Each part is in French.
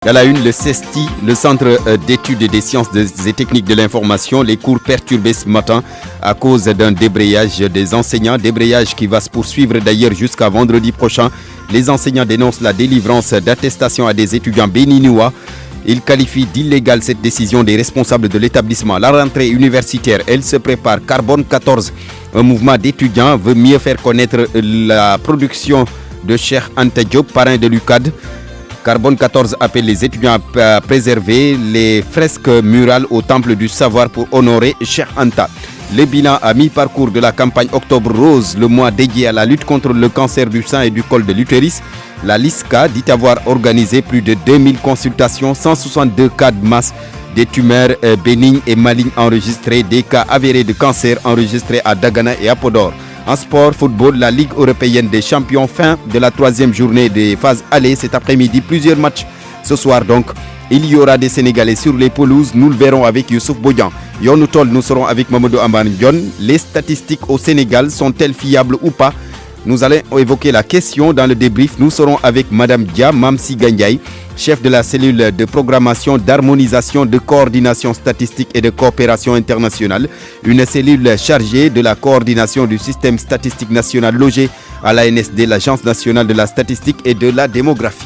À la une, le CESTI, le Centre d'études et des sciences et techniques de l'information, les cours perturbés ce matin à cause d'un débrayage des enseignants. Débrayage qui va se poursuivre d'ailleurs jusqu'à vendredi prochain. Les enseignants dénoncent la délivrance d'attestations à des étudiants béninois. Ils qualifient d'illégale cette décision des responsables de l'établissement. La rentrée universitaire, elle se prépare. Carbone 14, un mouvement d'étudiants veut mieux faire connaître la production de Cheikh Anta Diop, parrain de l'UCAD. Carbone 14 appelle les étudiants à préserver les fresques murales au temple du savoir pour honorer Cheikh Anta. Le bilan à mi-parcours de la campagne Octobre Rose, le mois dédié à la lutte contre le cancer du sein et du col de l'utérus. La LISCA dit avoir organisé plus de 2000 consultations, 162 cas de masse, des tumeurs bénignes et malignes enregistrés, des cas avérés de cancer enregistrés à Dagana et à Podor. En sport, football, la Ligue européenne des champions, fin de la troisième journée des phases allées cet après-midi. Plusieurs matchs ce soir donc. Il y aura des Sénégalais sur les pelouses. Nous le verrons avec Youssouf Bodian. Yonoutol, nous serons avec Mamadou Amban Dion. Les statistiques au Sénégal sont-elles fiables ou pas? Nous allons évoquer la question dans le débrief. Nous serons avec Madame Dia Mamsi Gandiaï, chef de la cellule de programmation, d'harmonisation, de coordination statistique et de coopération internationale. Une cellule chargée de la coordination du système statistique national logé à l'ANSD, l'Agence nationale de la statistique et de la démographie.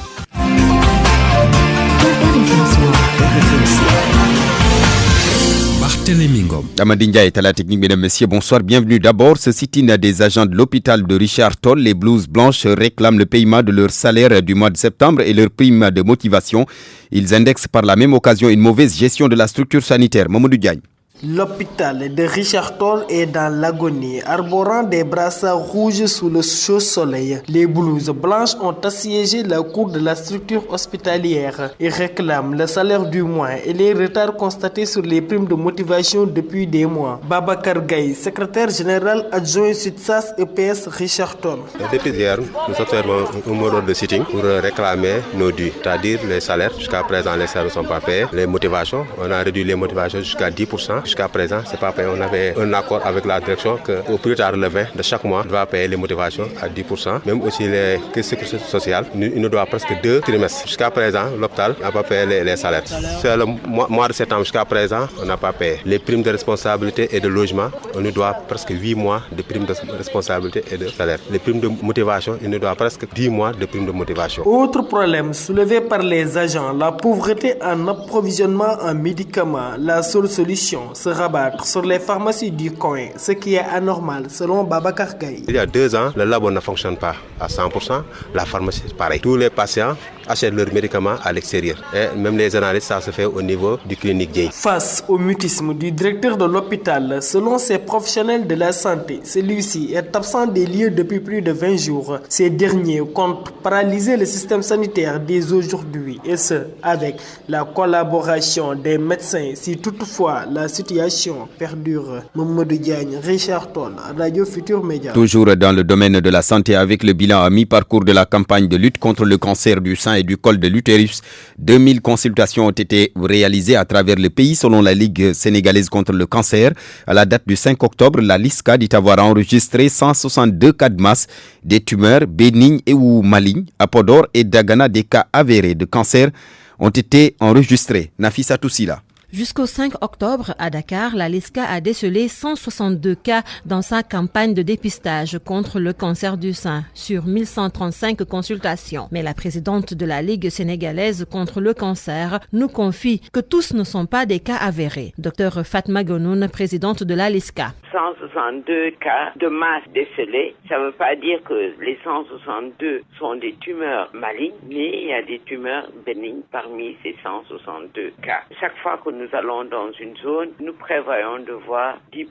Amadindia est à la technique, mesdames, messieurs, bonsoir, bienvenue. D'abord, ce sit-in des agents de l'hôpital de Richard Toll, les blouses blanches réclament le paiement de leur salaire du mois de septembre et leur prime de motivation. Ils indexent par la même occasion une mauvaise gestion de la structure sanitaire. Mamadou Diagne. L'hôpital de Richard Toll est dans l'agonie, arborant des brassards rouges sous le chaud soleil. Les blouses blanches ont assiégé la cour de la structure hospitalière et réclament le salaire du mois et les retards constatés sur les primes de motivation depuis des mois. Babacar Gaye, secrétaire général adjoint SUTSAS EPS Richard Toll. Depuis hier, nous observons un mode de sitting pour réclamer nos dus, c'est-à-dire les salaires. Jusqu'à présent, les salaires ne sont pas payés. Les motivations, on a réduit les motivations jusqu'à 10%. Jusqu'à présent, c'est pas payé. On avait un accord avec la direction qu'au plus tard le 20 de chaque mois, on doit payer les motivations à 10%. Même aussi les sécurité sociale, il nous doit presque 2 trimestres. Jusqu'à présent, l'hôpital n'a pas payé les salaires. C'est le mois de septembre jusqu'à présent, on n'a pas payé. Les primes de responsabilité et de logement, on nous doit presque 8 mois de primes de responsabilité et de salaire. Les primes de motivation, il nous doit presque 10 mois de primes de motivation. Autre problème soulevé par les agents, la pauvreté en approvisionnement en médicaments. La seule solution, se rabattre sur les pharmacies du coin, ce qui est anormal selon Babacar Gaye. Il y a 2 ans, le labo ne fonctionne pas à 100%, la pharmacie c'est pareil. Tous les patients achètent leurs médicaments à l'extérieur. Et même les analyses, ça se fait au niveau du clinique Gaye. Face au mutisme du directeur de l'hôpital, selon ces professionnels de la santé, celui-ci est absent des lieux depuis plus de 20 jours. Ces derniers comptent paralyser le système sanitaire dès aujourd'hui, et ce, avec la collaboration des médecins, si toutefois la situation perdure. Mamadou Diagne, Richard Toll, Radio Futur Média. Toujours dans le domaine de la santé, avec le bilan à mi-parcours de la campagne de lutte contre le cancer du sein et du col de l'utérus. 2000 consultations ont été réalisées à travers le pays selon la Ligue sénégalaise contre le cancer. À la date du 5 octobre, la LISCA dit avoir enregistré 162 cas de masse, des tumeurs bénignes et ou malignes. À Podor et Dagana, des cas avérés de cancer ont été enregistrés. Nafissa Toussila. Jusqu'au 5 octobre, à Dakar, la LISCA a décelé 162 cas dans sa campagne de dépistage contre le cancer du sein sur 1135 consultations. Mais la présidente de la Ligue sénégalaise contre le cancer nous confie que tous ne sont pas des cas avérés. Dr Fatma Gonoun, présidente de la LISCA. 162 cas de masse décelés, ça ne veut pas dire que les 162 sont des tumeurs malignes, mais il y a des tumeurs bénignes parmi ces 162 cas. Chaque fois que nous allons dans une zone, nous prévoyons de voir 10%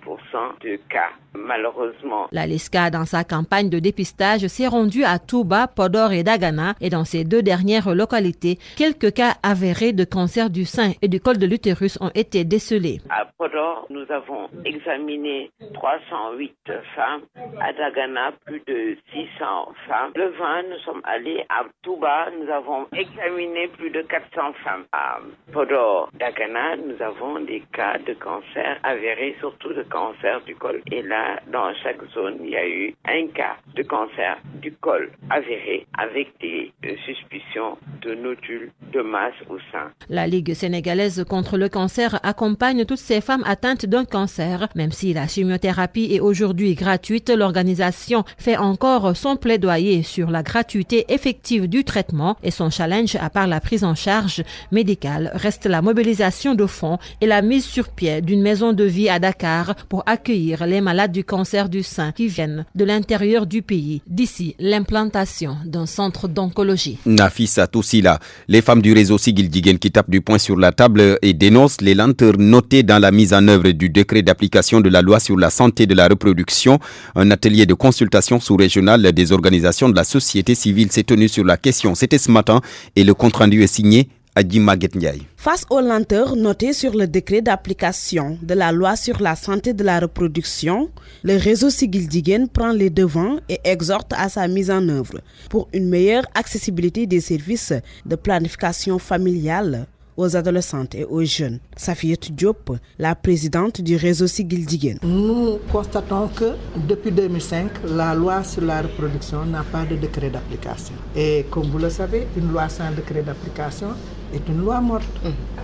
de cas. Malheureusement, la LISCA, dans sa campagne de dépistage, s'est rendue à Touba, Podor et Dagana, et dans ces 2 dernières localités, quelques cas avérés de cancer du sein et du col de l'utérus ont été décelés. À Podor, nous avons examiné 308 femmes. À Dagana, plus de 600 femmes. Le 20, nous sommes allés à Touba, nous avons examiné plus de 400 femmes. À Podor, Dagana, nous avons des cas de cancer avérés, surtout de cancer du col. Et là, cas, dans chaque zone, il y a eu un cas de cancer du col avéré avec des suspicions de nodules de masse au sein. La Ligue sénégalaise contre le cancer accompagne toutes ces femmes atteintes d'un cancer. Même si la chimiothérapie est aujourd'hui gratuite, l'organisation fait encore son plaidoyer sur la gratuité effective du traitement et son challenge, à part la prise en charge médicale, reste la mobilisation de fonds et la mise sur pied d'une maison de vie à Dakar pour accueillir les malades du cancer du sein qui viennent de l'intérieur du pays. D'ici l'implantation d'un centre d'oncologie. Nafissa Toussila, les femmes du réseau Sigil Jigéen qui tapent du poing sur la table et dénoncent les lenteurs notées dans la mise en œuvre du décret d'application de la loi sur la santé de la reproduction. Un atelier de consultation sous-régional des organisations de la société civile s'est tenu sur la question. C'était ce matin et le compte-rendu est signé Adji Maguette Ndiaye. Face aux lenteurs notées sur le décret d'application de la loi sur la santé de la reproduction, le réseau Sigil Jigéen prend les devants et exhorte à sa mise en œuvre pour une meilleure accessibilité des services de planification familiale aux adolescentes et aux jeunes. Safiatou Diop, la présidente du réseau Sigil Jigéen. Nous constatons que depuis 2005, la loi sur la reproduction n'a pas de décret d'application. Et comme vous le savez, une loi sans décret d'application est une loi morte.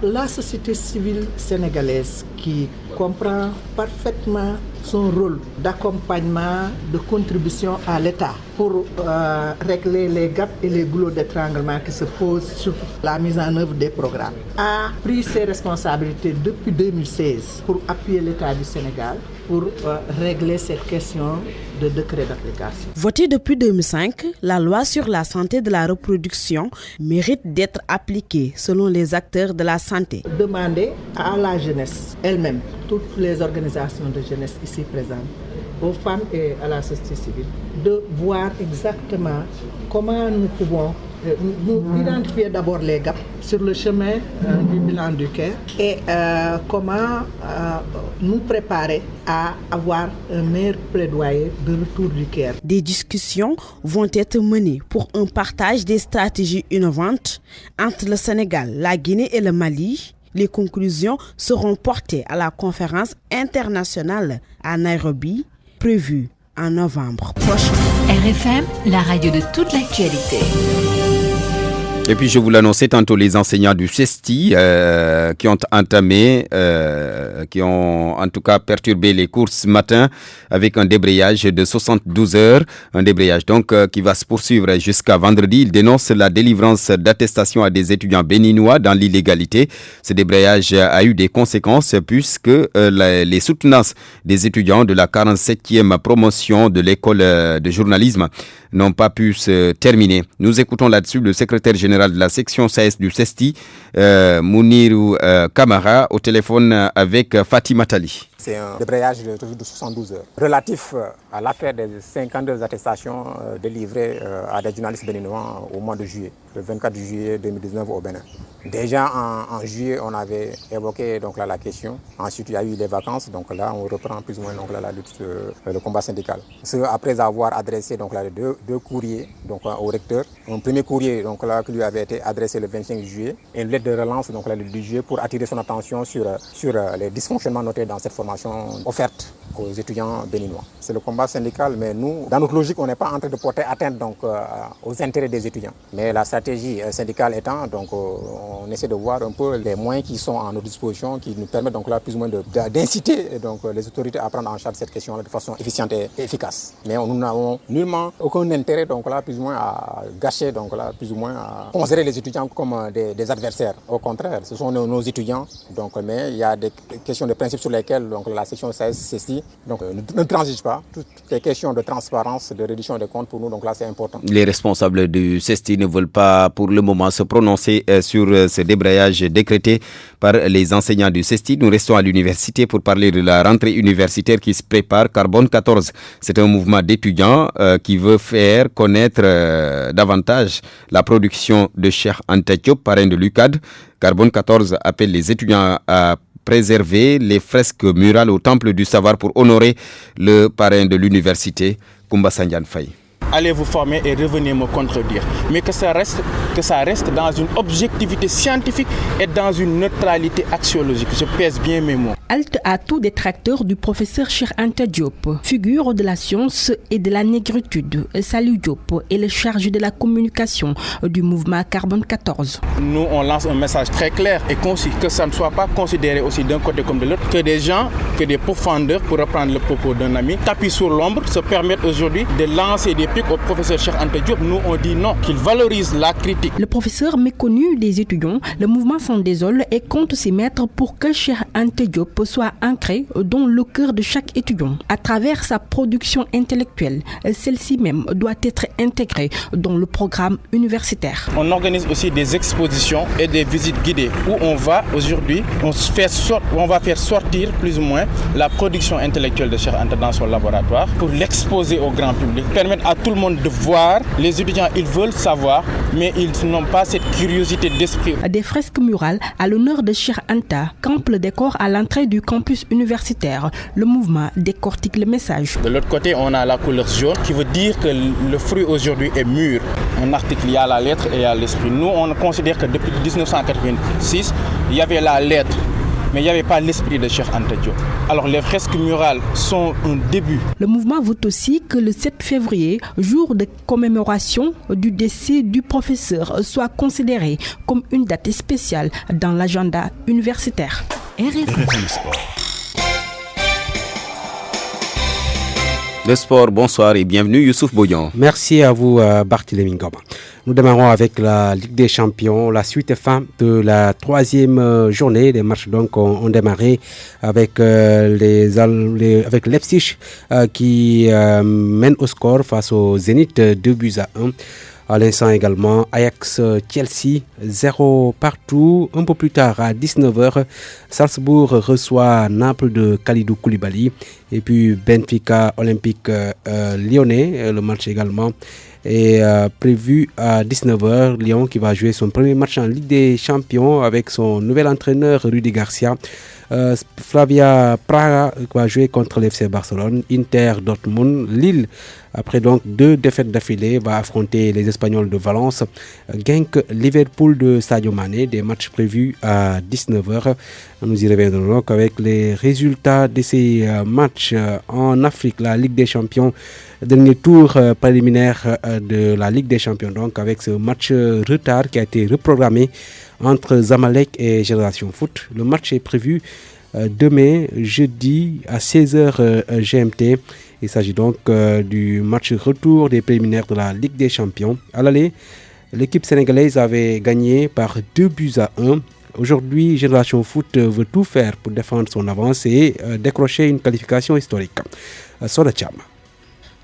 La société civile sénégalaise qui comprend parfaitement son rôle d'accompagnement, de contribution à l'État pour régler les gaps et les goulots d'étranglement qui se posent sur la mise en œuvre des programmes, a pris ses responsabilités depuis 2016 pour appuyer l'État du Sénégal pour régler cette question de décret d'application. Votée depuis 2005, la loi sur la santé de la reproduction mérite d'être appliquée selon les acteurs de la santé. Demander à la jeunesse elle-même, toutes les organisations de jeunesse ici présentes, aux femmes et à la société civile, de voir exactement comment nous pouvons nous identifier d'abord les gaps sur le chemin du bilan du cœur et comment nous préparer à avoir un meilleur plaidoyer de retour du cœur. Des discussions vont être menées pour un partage des stratégies innovantes entre le Sénégal, la Guinée et le Mali. Les conclusions seront portées à la conférence internationale à Nairobi, prévue en novembre prochain. RFM, la radio de toute l'actualité. Et puis je vous l'annonçais tantôt, les enseignants du CESTI qui ont entamé, qui ont en tout cas perturbé les cours ce matin avec un débrayage de 72 heures. Un débrayage donc qui va se poursuivre jusqu'à vendredi. Ils dénoncent la délivrance d'attestations à des étudiants béninois dans l'illégalité. Ce débrayage a eu des conséquences puisque les soutenances des étudiants de la 47e promotion de l'école de journalisme n'ont pas pu se terminer. Nous écoutons là-dessus le secrétaire général de la section SAS du CESTI, Mounirou Kamara, au téléphone avec Fatima Tali. C'est un débrayage de 72 heures relatif à l'affaire des 52 attestations délivrées à des journalistes béninois au mois de juillet, le 24 juillet 2019 au Bénin. Déjà en juillet, on avait évoqué donc, là, la question. Ensuite, il y a eu les vacances. Donc là, on reprend plus ou moins donc, là, la lutte, le combat syndical. Après avoir adressé donc, là, deux courriers donc, au recteur. Un premier courrier donc, là, qui lui avait été adressé le 25 juillet et une lettre de relance donc, là, le 10 juillet pour attirer son attention sur les dysfonctionnements notés dans cette formation offerte aux étudiants béninois. C'est le combat syndical, mais nous, dans notre logique, on n'est pas en train de porter atteinte donc, aux intérêts des étudiants. Mais la stratégie syndicale étant, donc, on essaie de voir un peu les moyens qui sont à notre disposition, qui nous permettent donc là plus ou moins d'inciter donc, les autorités à prendre en charge cette question-là de façon efficiente et efficace. Mais nous n'avons nullement aucun intérêt donc là plus ou moins à gâcher, donc là plus ou moins à considérer les étudiants comme des adversaires. Au contraire, ce sont nos étudiants. Donc, mais il y a des questions de principe sur lesquelles donc, la section CESTI ne transige pas. Toutes les questions de transparence, de réduction des comptes, pour nous, donc là, c'est important. Les responsables du CESTI ne veulent pas, pour le moment, se prononcer sur ce débrayage décrété par les enseignants du CESTI. Nous restons à l'université pour parler de la rentrée universitaire qui se prépare. Carbone 14, c'est un mouvement d'étudiants qui veut faire connaître davantage la production de Cheikh Anta Diop, parrain de l'UCAD. Carbone 14 appelle les étudiants à préserver les fresques murales au Temple du Savoir pour honorer le parrain de l'université, Koumba Sandiane Faye. allez vous former et revenez me contredire. Mais que ça reste dans une objectivité scientifique et dans une neutralité axiologique. Je pèse bien mes mots. Halte à tout détracteur du professeur Cheikh Anta Diop, figure de la science et de la négritude. Salou Diop est le chargé de la communication du mouvement Carbone 14. Nous, on lance un message très clair et concis, que ça ne soit pas considéré aussi d'un côté comme de l'autre, que des gens, que des profondeurs, pour reprendre le propos d'un ami, tapis sur l'ombre, se permettent aujourd'hui de lancer des pics au professeur Cheikh Anta Diop. Nous, on dit non, qu'il valorise la critique. Le professeur méconnu des étudiants, le mouvement s'en désole et compte s'y mettre pour que Cheikh Anta Diop soit ancré dans le cœur de chaque étudiant. À travers sa production intellectuelle, celle-ci même doit être intégrée dans le programme universitaire. On organise aussi des expositions et des visites guidées où on va aujourd'hui, on va faire sortir plus ou moins la production intellectuelle de Cheikh Anta dans son laboratoire pour l'exposer au grand public, permettre à tout le monde de voir. Les étudiants, ils veulent savoir, mais ils n'ont pas cette curiosité d'esprit. Des fresques murales à l'honneur de Cheikh Anta campent le décor à l'entrée du campus universitaire. Le mouvement décortique le message. De l'autre côté, on a la couleur jaune qui veut dire que le fruit aujourd'hui est mûr. Un article, il y a la lettre et il y a l'esprit. Nous, on considère que depuis 1986, il y avait la lettre, mais il n'y avait pas l'esprit de Cheikh Anta Diop. Alors les fresques murales sont un début. Le mouvement veut aussi que le 7 février, jour de commémoration du décès du professeur, soit considéré comme une date spéciale dans l'agenda universitaire. RFM Sport. Le sport, bonsoir et bienvenue Youssouf Boyan. Merci à vous Barthélémy Ngoma. Nous démarrons avec la Ligue des Champions, la suite et fin de la troisième journée. Les matchs donc ont démarré avec avec Leipzig qui mène au score face au Zénith 2-1. À l'instant également, Ajax-Chelsea, 0 partout. Un peu plus tard, à 19h, Salzbourg reçoit Naples de Kalidou Koulibaly. Et puis Benfica Olympique Lyonnais, le match également est prévu à 19h. Lyon qui va jouer son premier match en Ligue des Champions avec son nouvel entraîneur Rudy Garcia. Slavia Praha va jouer contre l'FC Barcelone. Inter Dortmund, Lille, après donc 2 défaites d'affilée, va affronter les Espagnols de Valence. Genk Liverpool de Sadio Mané, des matchs prévus à 19h. Nous y reviendrons donc avec les résultats de ces matchs en Afrique, la Ligue des Champions. Dernier tour préliminaire de la Ligue des Champions, donc avec ce match retard qui a été reprogrammé entre Zamalek et Génération Foot. Le match est prévu demain, jeudi, à 16h GMT. Il s'agit donc du match retour des préliminaires de la Ligue des Champions. À l'aller, l'équipe sénégalaise avait gagné par 2-1. Aujourd'hui, Génération Foot veut tout faire pour défendre son avance et décrocher une qualification historique. Sodacham.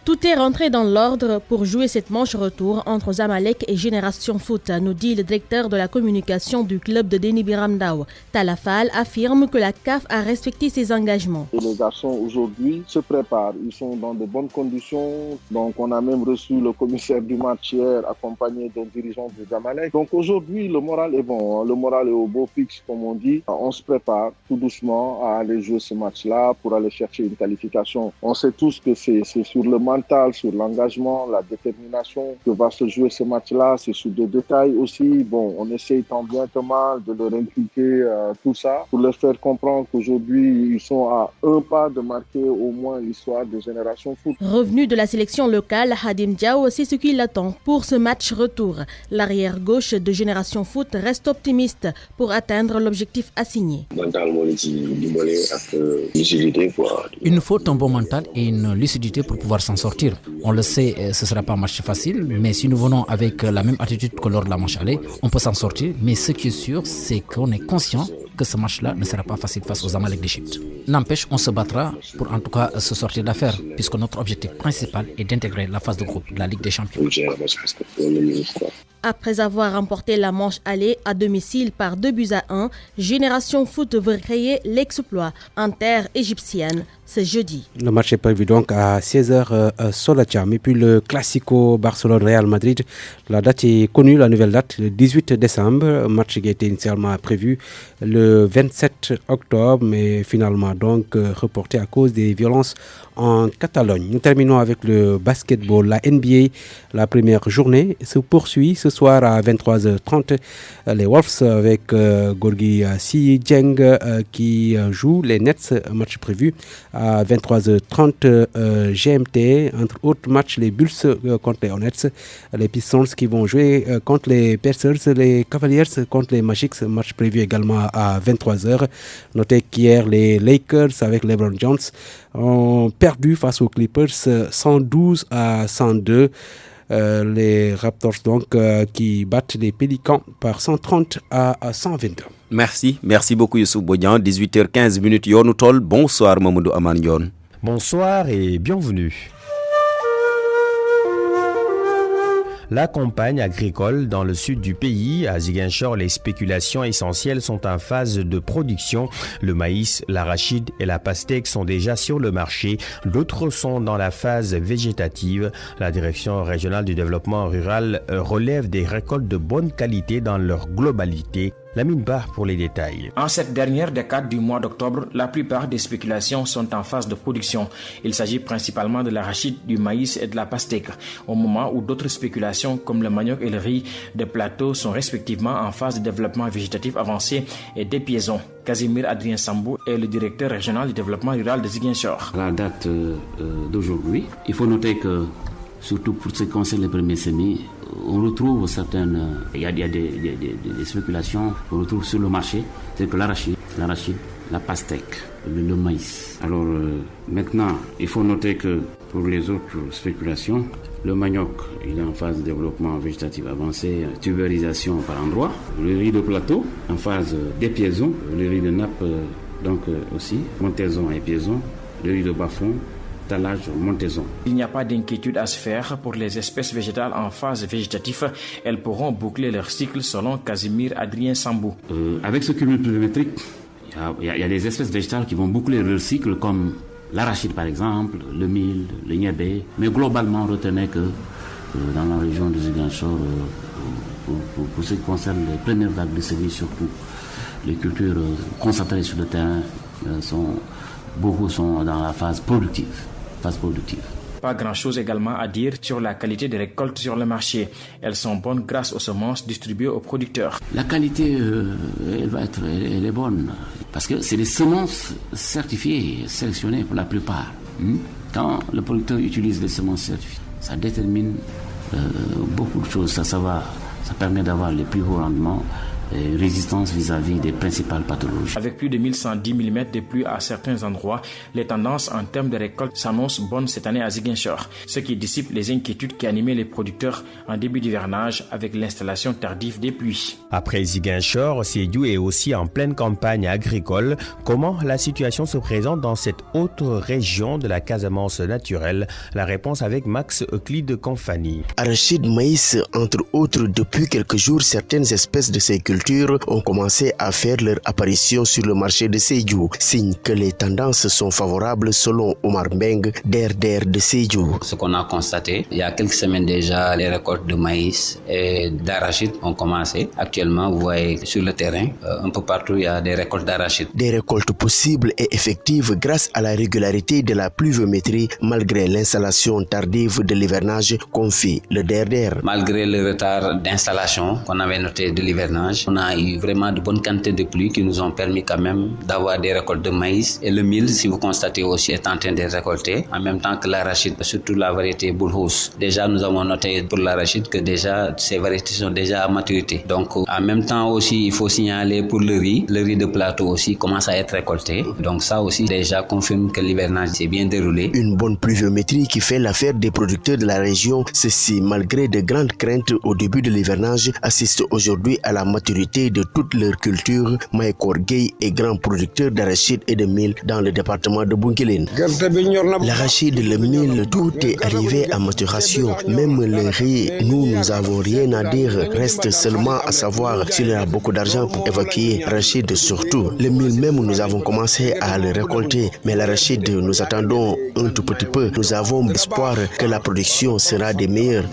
Tout est rentré dans l'ordre pour jouer cette manche retour entre Zamalek et Génération Foot, nous dit le directeur de la communication du club de Denis Biramdao. Talafal affirme que la CAF a respecté ses engagements. Et les garçons aujourd'hui se préparent, ils sont dans de bonnes conditions. Donc on a même reçu le commissaire du match hier accompagné d'un dirigeant du Zamalek. Donc aujourd'hui le moral est bon, le moral est au beau fixe comme on dit. On se prépare tout doucement à aller jouer ce match-là pour aller chercher une qualification. On sait tous que c'est sur le mental, sur l'engagement, la détermination que va se jouer ce match-là. C'est sur des détails aussi. Bon, on essaye tant bien que mal de leur inculquer tout ça pour leur faire comprendre qu'aujourd'hui, ils sont à un pas de marquer au moins l'histoire de Génération Foot. Revenu de la sélection locale, Hadim Diaw sait ce qui l'attend pour ce match retour. L'arrière gauche de Génération Foot reste optimiste pour atteindre l'objectif assigné. Il nous faut un bon mental et une lucidité pour pouvoir s'en sortir. On le sait, ce ne sera pas un match facile, mais si nous venons avec la même attitude que lors de la manche aller, on peut s'en sortir. Mais ce qui est sûr, c'est qu'on est conscient que ce match-là ne sera pas facile face aux Zamalek d'Égypte. N'empêche, on se battra pour en tout cas se sortir d'affaire, puisque notre objectif principal est d'intégrer la phase de groupe de la Ligue des Champions. Après avoir remporté la manche aller à domicile par 2-1, Génération Foot veut créer l'exploit en terre égyptienne ce jeudi. Le match est prévu donc à 16h Solacham. Et puis le Classico Barcelone-Real Madrid, la date est connue, la nouvelle date, le 18 décembre. Un match qui a été initialement prévu le 27 octobre, mais finalement donc reporté à cause des violences en Catalogne. Nous terminons avec le basketball, la NBA. La première journée se poursuit ce soir à 23h30. Les Wolves avec Gorgui Sy-Dieng qui joue les Nets, match prévu à 23h30 GMT. Entre autres matchs, les Bulls contre les Hornets, les Pistons qui vont jouer contre les Pacers, les Cavaliers contre les Magic, match prévu également à 23h. Notez qu'hier, les Lakers avec LeBron James ont perdu face aux Clippers 112-102. Les Raptors donc qui battent les Pélicans par 130-122. Merci beaucoup Youssouf Bodian. 18h15 Yonutol. Bonsoir Mamoudou Aman. Bonsoir et bienvenue. La campagne agricole dans le sud du pays, à Ziguinchor, les spéculations essentielles sont en phase de production. Le maïs, l'arachide et la pastèque sont déjà sur le marché. D'autres sont dans la phase végétative. La direction régionale du développement rural relève des récoltes de bonne qualité dans leur globalité. Lamine Ba pour les détails. En cette dernière décade du mois d'octobre, la plupart des spéculations sont en phase de production. Il s'agit principalement de l'arachide, du maïs et de la pastèque, au moment où d'autres spéculations comme le manioc et le riz de plateau sont respectivement en phase de développement végétatif avancé et d'épiaison. Casimir Adrien Sambou est le directeur régional du développement rural de Ziguinchor. À la date d'aujourd'hui, il faut noter que, surtout pour ce qui concerne les premiers semis, on retrouve certaines, il y a des spéculations qu'on retrouve sur le marché, c'est que l'arachide, la pastèque, le maïs. Alors maintenant, il faut noter que pour les autres spéculations, le manioc, il est en phase de développement végétatif avancé, tubérisation par endroit. Le riz de plateau, en phase d'épiaison. Le riz de nappe, donc aussi, montaison et épiaison. Le riz de bas-fond, talage, montaison. Il n'y a pas d'inquiétude à se faire pour les espèces végétales en phase végétative. Elles pourront boucler leur cycle selon Casimir Adrien Sambou. Avec ce cumul pluviométrique, il y a des espèces végétales qui vont boucler leur cycle comme l'arachide par exemple, le mil, le niébé. Mais globalement, retenez que dans la région de Ziguinchor, pour ce qui concerne les premières vagues de semis, surtout les cultures concentrées sur le terrain, beaucoup sont dans la phase productive. Pas grand-chose également à dire sur la qualité des récoltes sur le marché. Elles sont bonnes grâce aux semences distribuées aux producteurs. La qualité, elle est bonne parce que c'est des semences certifiées, sélectionnées pour la plupart. Quand le producteur utilise les semences certifiées, ça détermine beaucoup de choses. Ça permet d'avoir les plus hauts rendements et résistance vis-à-vis des principales pathologies. Avec plus de 1110 mm de pluie à certains endroits, les tendances en termes de récolte s'annoncent bonnes cette année à Ziguinchor, ce qui dissipe les inquiétudes qui animaient les producteurs en début d'hivernage avec l'installation tardive des pluies. Après Ziguinchor, Sédhiou est aussi en pleine campagne agricole. Comment la situation se présente dans cette autre région de la Casamance naturelle? La réponse avec Max Euclide Confani. Arachide, maïs, entre autres, depuis quelques jours, certaines espèces de ces cultures ont commencé à faire leur apparition sur le marché de Sédhiou, signe que les tendances sont favorables selon Omar Mbeng, DRDR de Sédhiou. Ce qu'on a constaté, il y a quelques semaines déjà, les récoltes de maïs et d'arachide ont commencé. Actuellement, vous voyez sur le terrain, un peu partout, il y a des récoltes d'arachide. Des récoltes possibles et effectives grâce à la régularité de la pluviométrie malgré l'installation tardive de l'hivernage, confie le DRDR. Malgré le retard d'installation qu'on avait noté de l'hivernage, on a eu vraiment de bonnes quantités de pluie qui nous ont permis quand même d'avoir des récoltes de maïs. Et le mil, si vous constatez aussi, est en train de récolter, en même temps que l'arachide, surtout la variété Bullhouse. Déjà, nous avons noté pour l'arachide que déjà, ces variétés sont déjà à maturité. Donc, en même temps aussi, il faut signaler pour le riz de plateau aussi commence à être récolté. Donc ça aussi, déjà confirme que l'hivernage s'est bien déroulé. Une bonne pluviométrie qui fait l'affaire des producteurs de la région. Ceci, malgré de grandes craintes au début de l'hivernage, assiste aujourd'hui à la maturité maturité de toutes leurs cultures. Maïkor Gueye est grand producteur d'arachide et de mil dans le département de Bounkiling. L'arachide, le mil, tout est arrivé à maturation. Même le riz, nous n'avons rien à dire. Reste seulement à savoir s'il y a beaucoup d'argent pour évacuer l'arachide surtout. Le mil même, nous avons commencé à le récolter. Mais l'arachide, nous attendons un tout petit peu. Nous avons espoir que la production sera des meilleures.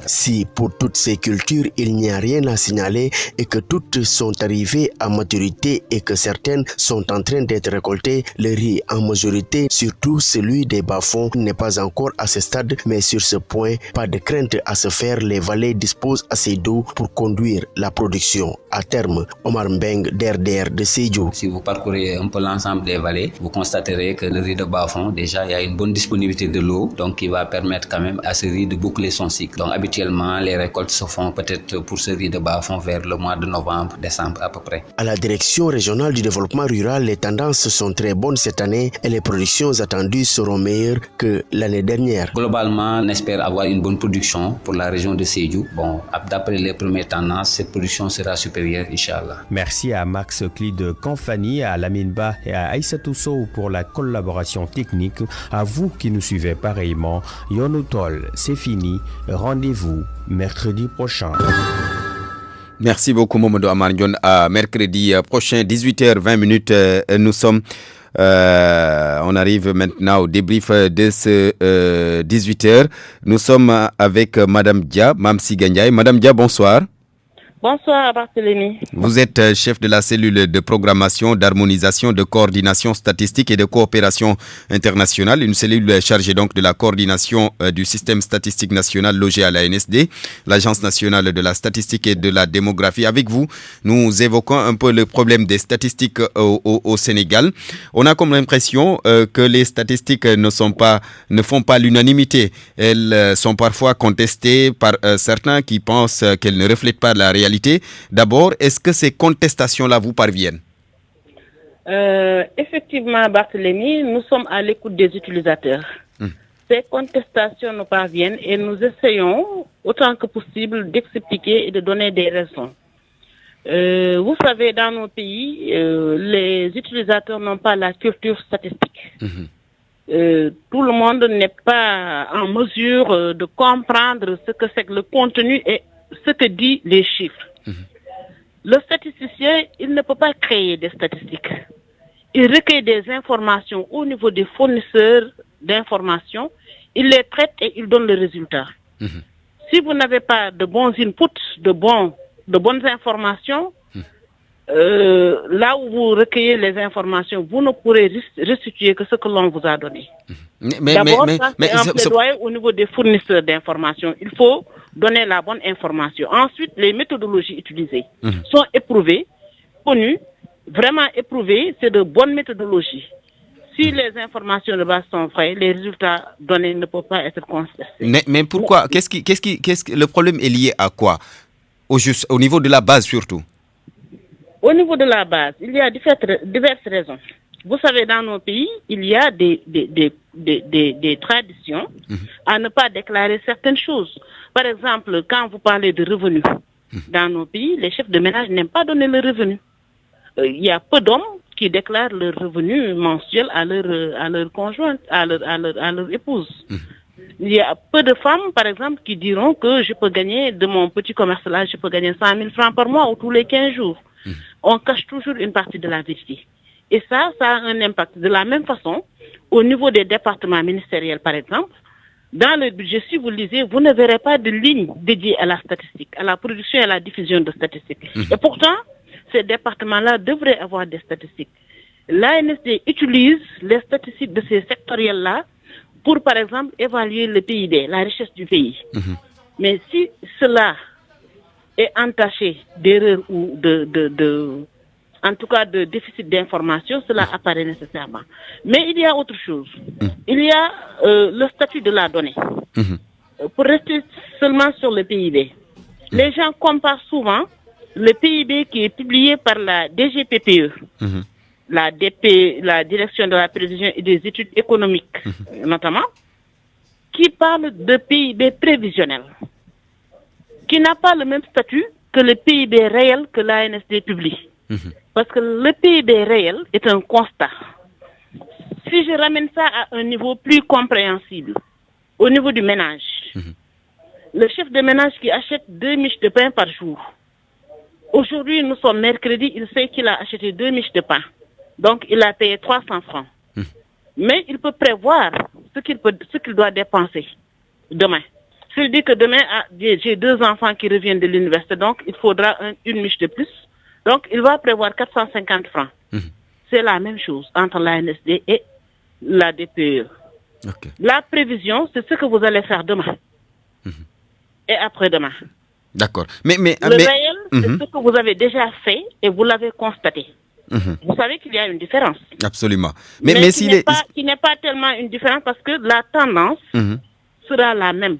Si pour toutes ces cultures, il n'y a rien à signaler et que toutes sont arrivées à maturité et que certaines sont en train d'être récoltées, le riz en majorité, surtout celui des bas-fonds, n'est pas encore à ce stade, mais sur ce point, pas de crainte à se faire, les vallées disposent assez d'eau pour conduire la production. À terme, Omar Mbeng, DRDR de Sédhiou. Si vous parcourez un peu l'ensemble des vallées, vous constaterez que le riz de bas-fond, déjà, il y a une bonne disponibilité de l'eau, donc qui va permettre quand même à ce riz de boucler son cycle. Donc habituellement, les récoltes se font peut-être pour ce riz de bas-fond vers le mois de novembre, décembre à peu près. À la direction régionale du développement rural, les tendances sont très bonnes cette année et les productions attendues seront meilleures que l'année dernière. Globalement, on espère avoir une bonne production pour la région de Sédhiou. Bon, d'après les premières tendances, cette production sera supérieure, Inch'Allah. Merci à Max Clide Confani, à Lamine Ba et à Aïssatou Sow pour la collaboration technique. À vous qui nous suivez pareillement, Yonutol, c'est fini. Rendez-vous mercredi prochain. Merci beaucoup Momodou Amardion. À mercredi prochain, 18h20. Nous sommes... on arrive maintenant au débrief de ce 18h. Nous sommes avec Madame Dia, Mamsi Gandiaye. Madame Dia, bonsoir. Bonsoir Barthélémy. Vous êtes chef de la cellule de programmation, d'harmonisation, de coordination statistique et de coopération internationale. Une cellule chargée donc de la coordination du système statistique national logé à la NSD, l'Agence nationale de la statistique et de la démographie. Avec vous, nous évoquons un peu le problème des statistiques au Sénégal. On a comme l'impression que les statistiques ne font pas l'unanimité. Elles sont parfois contestées par certains qui pensent qu'elles ne reflètent pas la réalité. D'abord, est-ce que ces contestations-là vous parviennent? Effectivement, Barthélémy, nous sommes à l'écoute des utilisateurs. Ces contestations nous parviennent et nous essayons, autant que possible, d'expliquer et de donner des raisons. Vous savez, dans nos pays, les utilisateurs n'ont pas la culture statistique. Tout le monde n'est pas en mesure de comprendre ce que c'est que le contenu et ce que disent les chiffres. Le statisticien, il ne peut pas créer des statistiques. Il recueille des informations au niveau des fournisseurs d'informations, il les traite et il donne le résultat. Si vous n'avez pas de bons inputs, de bonnes informations, là où vous recueillez les informations, vous ne pourrez restituer que ce que l'on vous a donné. D'abord, c'est un plaidoyer au niveau des fournisseurs d'informations. Il faut donner la bonne information. Ensuite, les méthodologies utilisées sont éprouvées, connues, vraiment éprouvées. C'est de bonnes méthodologies. Si les informations de base sont vraies, les résultats donnés ne peuvent pas être contestés. Mais pourquoi? Le problème est lié à quoi? Au niveau de la base surtout. Au niveau de la base, il y a diverses raisons. Vous savez, dans nos pays, il y a des traditions à ne pas déclarer certaines choses. Par exemple, quand vous parlez de revenus, dans nos pays, les chefs de ménage n'aiment pas donner le revenu. Il y a peu d'hommes qui déclarent leur revenu mensuel à leur conjointe, à leur épouse. Il y a peu de femmes, par exemple, qui diront que je peux gagner de mon petit commerce là, je peux gagner 100 000 francs par mois ou tous les 15 jours. On cache toujours une partie de la vérité. Et ça a un impact. De la même façon, au niveau des départements ministériels, par exemple, dans le budget, si vous lisez, vous ne verrez pas de ligne dédiée à la statistique, à la production et à la diffusion de statistiques. Et pourtant, ces départements-là devraient avoir des statistiques. L'ANSD utilise les statistiques de ces sectoriels-là pour, par exemple, évaluer le PIB, la richesse du pays. Mais si cela est entaché d'erreurs ou en tout cas de déficit d'information, cela apparaît nécessairement. Mais il y a autre chose. Il y a le statut de la donnée. Pour rester seulement sur le PIB, les gens comparent souvent le PIB qui est publié par la DGPPE, la Direction de la prévision et des études économiques, notamment, qui parle de PIB prévisionnel, qui n'a pas le même statut que le PIB réel que l'ANSD publie. Parce que le PIB réel est un constat. Si je ramène ça à un niveau plus compréhensible, au niveau du ménage, le chef de ménage qui achète 2 miches de pain par jour, aujourd'hui nous sommes mercredi, il sait qu'il a acheté 2 miches de pain. Donc il a payé 300 francs. Mais il peut prévoir ce qu'il doit dépenser demain. S'il dit que demain, j'ai 2 enfants qui reviennent de l'université, donc il faudra une miche de plus. Donc il va prévoir 450 francs. C'est la même chose entre l'ANSD et la DPE. La prévision, c'est ce que vous allez faire demain. Et après-demain. D'accord. Le réel, c'est ce que vous avez déjà fait et vous l'avez constaté. Vous savez qu'il y a une différence. Absolument. Mais qui n'est pas tellement une différence parce que la tendance sera la même.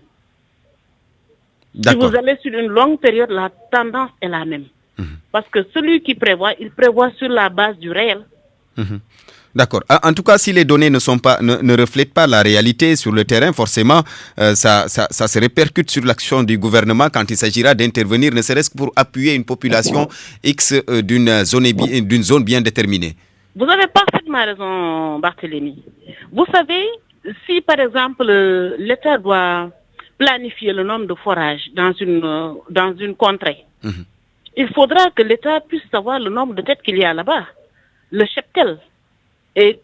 Si vous allez sur une longue période, la tendance est la même. Parce que celui qui prévoit, il prévoit sur la base du réel. D'accord. En tout cas, si les données ne reflètent pas la réalité sur le terrain, forcément, ça se répercute sur l'action du gouvernement quand il s'agira d'intervenir, ne serait-ce que pour appuyer une population X d'une zone bien déterminée. Vous avez parfaitement raison, Barthélémy. Vous savez, si par exemple l'État doit planifier le nombre de forages dans une contrée, il faudra que l'État puisse savoir le nombre de têtes qu'il y a là-bas, le cheptel, et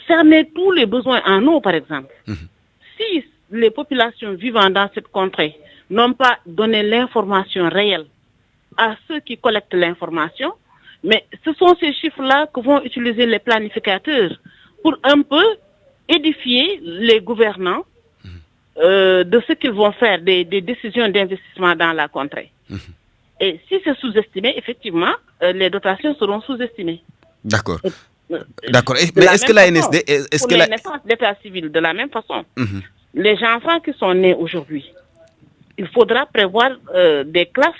cerner tous les besoins en eau, par exemple. Si les populations vivant dans cette contrée n'ont pas donné l'information réelle à ceux qui collectent l'information, mais ce sont ces chiffres-là que vont utiliser les planificateurs pour un peu édifier les gouvernants de ce qu'ils vont faire, des décisions d'investissement dans la contrée. Et si c'est sous-estimé, effectivement, les dotations seront sous-estimées. D'accord. D'accord. Mais est-ce que la NSD... Pour les naissances d'état civil, de la même façon, les enfants qui sont nés aujourd'hui, il faudra prévoir des classes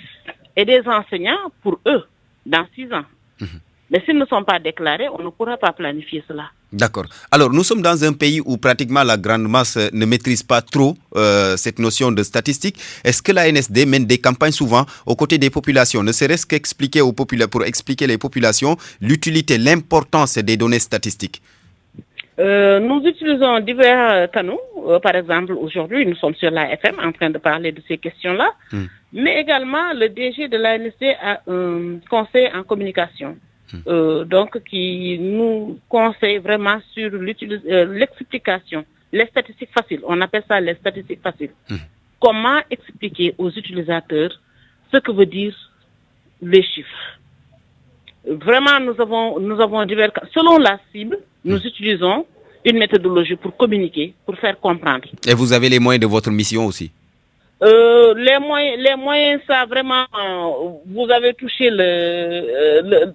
et des enseignants pour eux dans 6 ans. Mais s'ils ne sont pas déclarés, on ne pourra pas planifier cela. D'accord. Alors, nous sommes dans un pays où pratiquement la grande masse ne maîtrise pas trop cette notion de statistique. Est-ce que la NSD mène des campagnes souvent aux côtés des populations, ne serait-ce qu'expliquer pour expliquer les populations l'utilité, l'importance des données statistiques? Nous utilisons divers canaux. Par exemple, aujourd'hui, nous sommes sur la FM en train de parler de ces questions-là. Mais également, le DG de la NSD a un conseil en communication. Donc qui nous conseille vraiment sur l'explication, les statistiques faciles, on appelle ça les statistiques faciles. Comment expliquer aux utilisateurs ce que veut dire les chiffres. Vraiment, nous avons divers, selon la cible, nous utilisons une méthodologie pour communiquer, pour faire comprendre. Et vous avez les moyens de votre mission aussi? Les moyens, ça vraiment, vous avez touché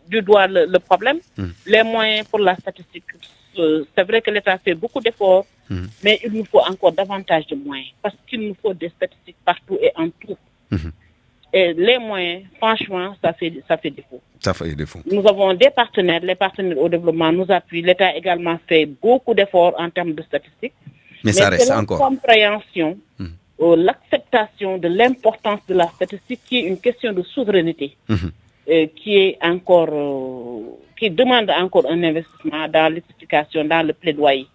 du doigt le problème. Les moyens pour la statistique, c'est vrai que l'État fait beaucoup d'efforts, mais il nous faut encore davantage de moyens, parce qu'il nous faut des statistiques partout et en tout. Et les moyens, franchement, ça fait défaut. Ça fait défaut. Nous avons des partenaires, les partenaires au développement nous appuient. L'État également fait beaucoup d'efforts en termes de statistiques. Mais ça reste encore. La compréhension, l'acceptation de l'importance de la statistique qui est une question de souveraineté, qui demande encore un investissement dans l'explication, dans le plaidoyer.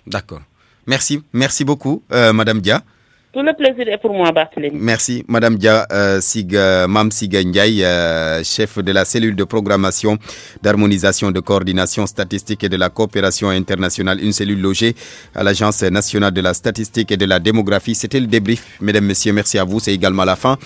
D'accord. Merci beaucoup, Madame Dia. Tout le plaisir est pour moi, Barthélémy. Merci, Madame Dia Mam Siga Ndiaye, chef de la cellule de programmation, d'harmonisation, de coordination statistique et de la coopération internationale, une cellule logée à l'Agence nationale de la statistique et de la démographie. C'était le débrief. Mesdames, Messieurs, merci à vous. C'est également la fin